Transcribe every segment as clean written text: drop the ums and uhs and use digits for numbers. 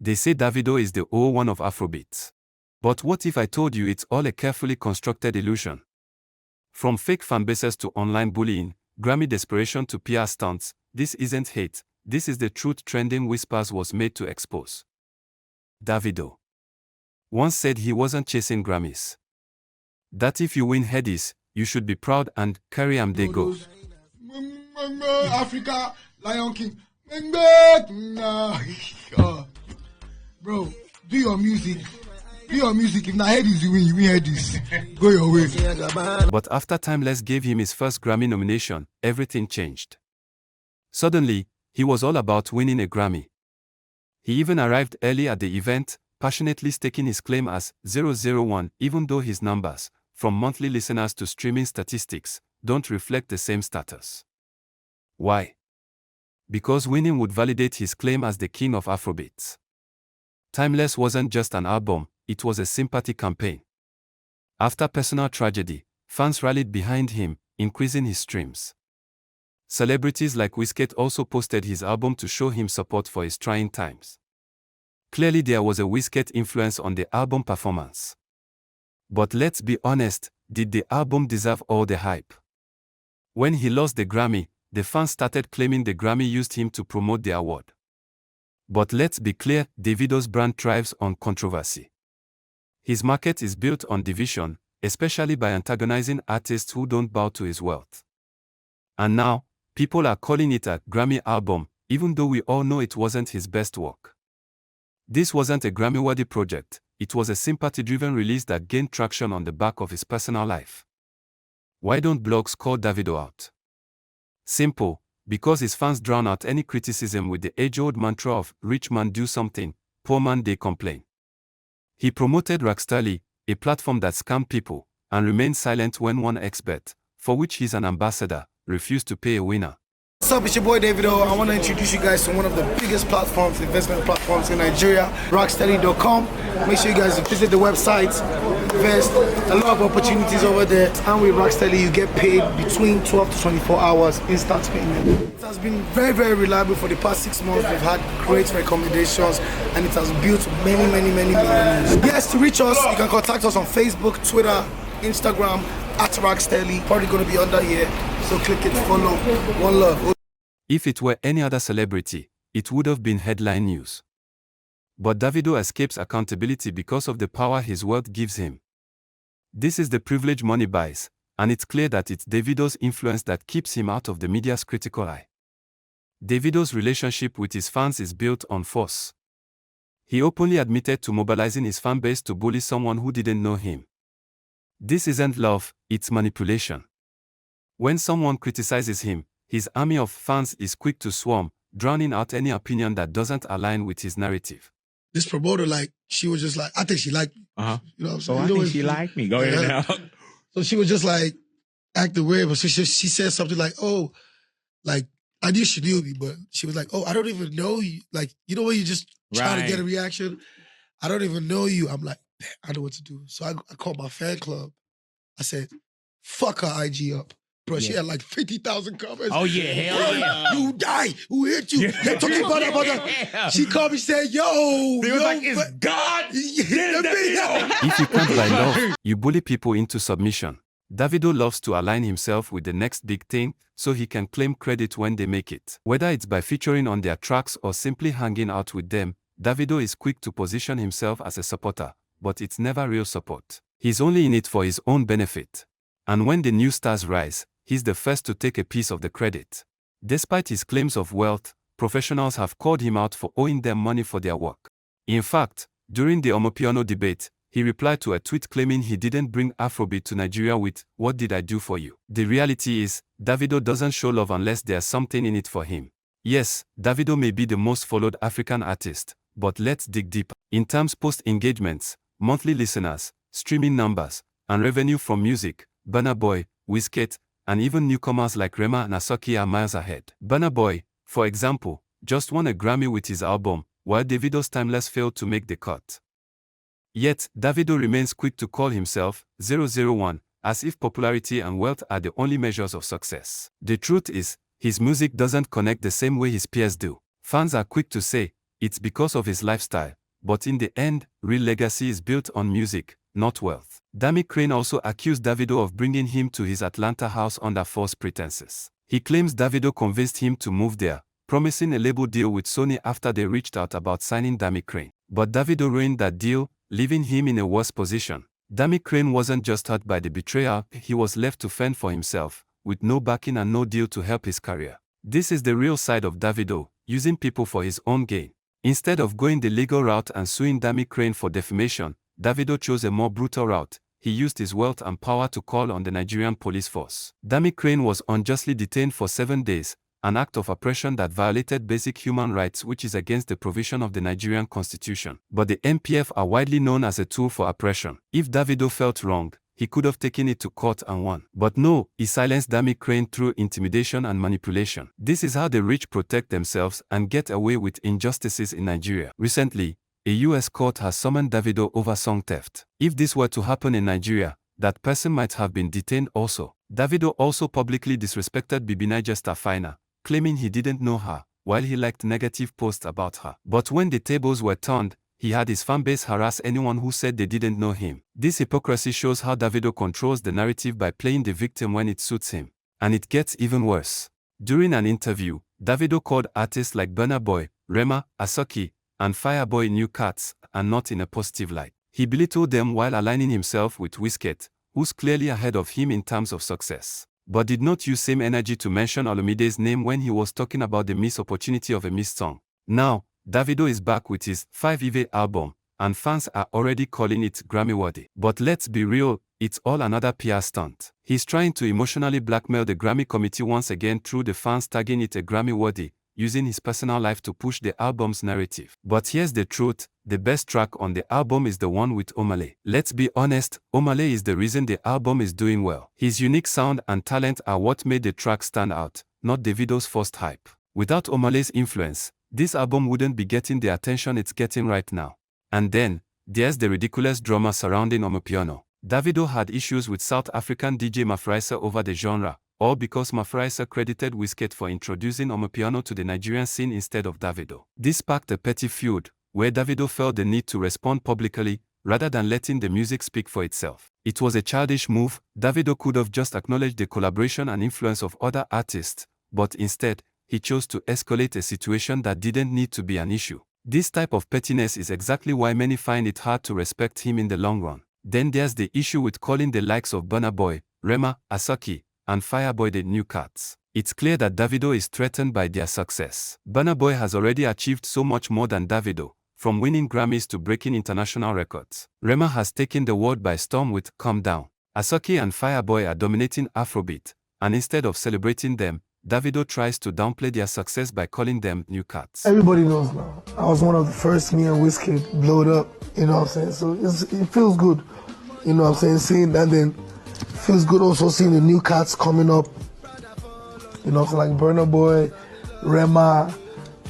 They say Davido is the O1 of Afrobeats. But what if I told you it's all a carefully constructed illusion? From fake fanbases to online bullying, Grammy desperation to PR stunts, this isn't hate, this is the truth Trending Whispers was made to expose. Davido once said he wasn't chasing Grammys. That if you win Headies, you should be proud and carry 'em they go. Africa, Lion King. Bro, do your music. If not Headies, you win Headies. Go your way. But after Timeless gave him his first Grammy nomination, everything changed. Suddenly, he was all about winning a Grammy. He even arrived early at the event, passionately staking his claim as 001, even though his numbers, from monthly listeners to streaming statistics, don't reflect the same status. Why? Because winning would validate his claim as the king of Afrobeats. Timeless wasn't just an album, it was a sympathy campaign. After personal tragedy, fans rallied behind him, increasing his streams. Celebrities like Wizkid also posted his album to show him support for his trying times. Clearly there was a Wizkid influence on the album performance. But let's be honest, did the album deserve all the hype? When he lost the Grammy, the fans started claiming the Grammy used him to promote the award. But let's be clear, Davido's brand thrives on controversy. His market is built on division, especially by antagonizing artists who don't bow to his wealth. And now, people are calling it a Grammy album, even though we all know it wasn't his best work. This wasn't a Grammy-worthy project, it was a sympathy-driven release that gained traction on the back of his personal life. Why don't blogs call Davido out? Simple, because his fans drown out any criticism with the age-old mantra of rich man do something, poor man they complain. He promoted Rockstarly, a platform that scams people, and remained silent when one expert, for which he's an ambassador, refused to pay a winner. What's up, it's your boy Davido. I want to introduce you guys to one of the biggest platforms, investment platforms in Nigeria, rocksteady.com. Make sure you guys visit the website, invest, a lot of opportunities over there. And with Rocksteady, you get paid between 12 to 24 hours instant payment. It has been very, very reliable for the past 6 months. We've had great recommendations and it has built many millionaires. Yes, to reach us, you can contact us on Facebook, Twitter, Instagram, at Rocksteady. Probably going to be under here, so click it, follow. One love. If it were any other celebrity, it would have been headline news. But Davido escapes accountability because of the power his wealth gives him. This is the privilege money buys, and it's clear that it's Davido's influence that keeps him out of the media's critical eye. Davido's relationship with his fans is built on force. He openly admitted to mobilizing his fan base to bully someone who didn't know him. This isn't love, it's manipulation. When someone criticizes him, his army of fans is quick to swarm, drowning out any opinion that doesn't align with his narrative. This promoter, she was just like, I think she liked me. Uh-huh. You know what I'm saying? I think she liked me. Go ahead now. So she was just acting weird, but she said something like, I knew she knew me, but she was like, oh, I don't even know you. You know when you just try to get a reaction? I don't even know you. I'm like, I know what to do. So I called my fan club. I said, fuck her IG up. Bro, she had 50,000 comments. Oh, yeah, hell yeah. You die. Who hit you? They talking about that. She called me saying, yo. They was like, it's God. If you can't buy love, you bully people into submission. Davido loves to align himself with the next big thing, so he can claim credit when they make it. Whether it's by featuring on their tracks or simply hanging out with them, Davido is quick to position himself as a supporter, but it's never real support. He's only in it for his own benefit. And when the new stars rise, he's the first to take a piece of the credit. Despite his claims of wealth, professionals have called him out for owing them money for their work. In fact, during the Omopiano debate, he replied to a tweet claiming he didn't bring Afrobeat to Nigeria with, "What did I do for you?" The reality is, Davido doesn't show love unless there's something in it for him. Yes, Davido may be the most followed African artist, but let's dig deeper. In terms post-engagements, monthly listeners, streaming numbers, and revenue from music, Burna Boy, Wizkid, and even newcomers like Rema and Asoki are miles ahead. Burna Boy, for example, just won a Grammy with his album, while Davido's Timeless failed to make the cut. Yet, Davido remains quick to call himself 001, as if popularity and wealth are the only measures of success. The truth is, his music doesn't connect the same way his peers do. Fans are quick to say, it's because of his lifestyle, but in the end, real legacy is built on music, not wealth. Dami Crane also accused Davido of bringing him to his Atlanta house under false pretenses. He claims Davido convinced him to move there, promising a label deal with Sony after they reached out about signing Dami Crane. But Davido ruined that deal, leaving him in a worse position. Dami Crane wasn't just hurt by the betrayal, he was left to fend for himself, with no backing and no deal to help his career. This is the real side of Davido, using people for his own gain. Instead of going the legal route and suing Dami Crane for defamation, Davido chose a more brutal route. He used his wealth and power to call on the Nigerian police force. Dami Crane was unjustly detained for 7 days, an act of oppression that violated basic human rights which is against the provision of the Nigerian constitution. But the NPF are widely known as a tool for oppression. If Davido felt wrong, he could have taken it to court and won. But no, he silenced Dami Crane through intimidation and manipulation. This is how the rich protect themselves and get away with injustices in Nigeria. Recently, a US court has summoned Davido over song theft. If this were to happen in Nigeria, that person might have been detained also. Davido also publicly disrespected Bibi Niger star Fina, claiming he didn't know her, while he liked negative posts about her. But when the tables were turned, he had his fanbase harass anyone who said they didn't know him. This hypocrisy shows how Davido controls the narrative by playing the victim when it suits him. And it gets even worse. During an interview, Davido called artists like Burna Boy, Rema, Asoki, and Fireboy new cats, and not in a positive light. He belittled them while aligning himself with Wizkid, who's clearly ahead of him in terms of success, but did not use same energy to mention Olumide's name when he was talking about the missed opportunity of a missed song. Now, Davido is back with his 5 Eve album, and fans are already calling it Grammy-worthy. But let's be real, it's all another PR stunt. He's trying to emotionally blackmail the Grammy committee once again through the fans tagging it a Grammy-worthy, using his personal life to push the album's narrative. But here's the truth, the best track on the album is the one with Omale. Let's be honest, Omale is the reason the album is doing well. His unique sound and talent are what made the track stand out, not Davido's first hype. Without Omale's influence, this album wouldn't be getting the attention it's getting right now. And then, there's the ridiculous drama surrounding Omopiano. Davido had issues with South African DJ Mafraisa over the genre, all because Mafraisa credited Wizkid for introducing Omopiano to the Nigerian scene instead of Davido. This sparked a petty feud, where Davido felt the need to respond publicly, rather than letting the music speak for itself. It was a childish move. Davido could have just acknowledged the collaboration and influence of other artists, but instead, he chose to escalate a situation that didn't need to be an issue. This type of pettiness is exactly why many find it hard to respect him in the long run. Then there's the issue with calling the likes of Burna Boy, Rema, Asoki, and Fireboy the new cats. It's clear that Davido is threatened by their success. Burna Boy has already achieved so much more than Davido, from winning Grammys to breaking international records. Rema has taken the world by storm with Calm Down. Asoki and Fireboy are dominating Afrobeat, and instead of celebrating them, Davido tries to downplay their success by calling them new cats. Everybody knows now. I was one of the first, me and Wizkid blowed up, you know what I'm saying? So it feels good, you know what I'm saying? Seeing that, then it feels good also seeing the new cats coming up, you know what I'm saying? Like Burna Boy, Rema,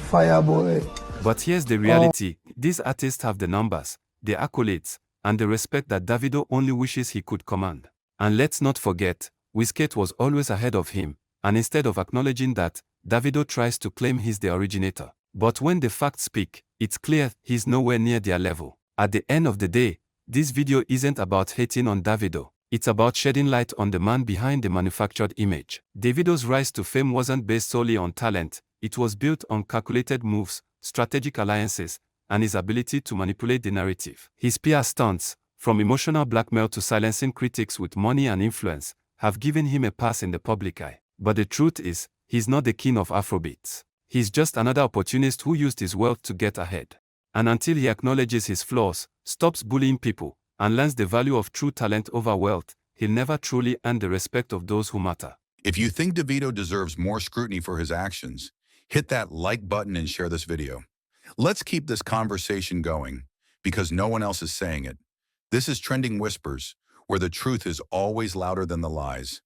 Fireboy. But here's the reality, these artists have the numbers, the accolades, and the respect that Davido only wishes he could command. And let's not forget, Wizkid was always ahead of him, and instead of acknowledging that, Davido tries to claim he's the originator. But when the facts speak, it's clear he's nowhere near their level. At the end of the day, this video isn't about hating on Davido. It's about shedding light on the man behind the manufactured image. Davido's rise to fame wasn't based solely on talent, it was built on calculated moves, strategic alliances, and his ability to manipulate the narrative. His PR stunts, from emotional blackmail to silencing critics with money and influence, have given him a pass in the public eye. But the truth is, he's not the king of Afrobeats. He's just another opportunist who used his wealth to get ahead. And until he acknowledges his flaws, stops bullying people, and learns the value of true talent over wealth, he'll never truly earn the respect of those who matter. If you think Davido deserves more scrutiny for his actions, hit that like button and share this video. Let's keep this conversation going, because no one else is saying it. This is Trending Whispers, where the truth is always louder than the lies.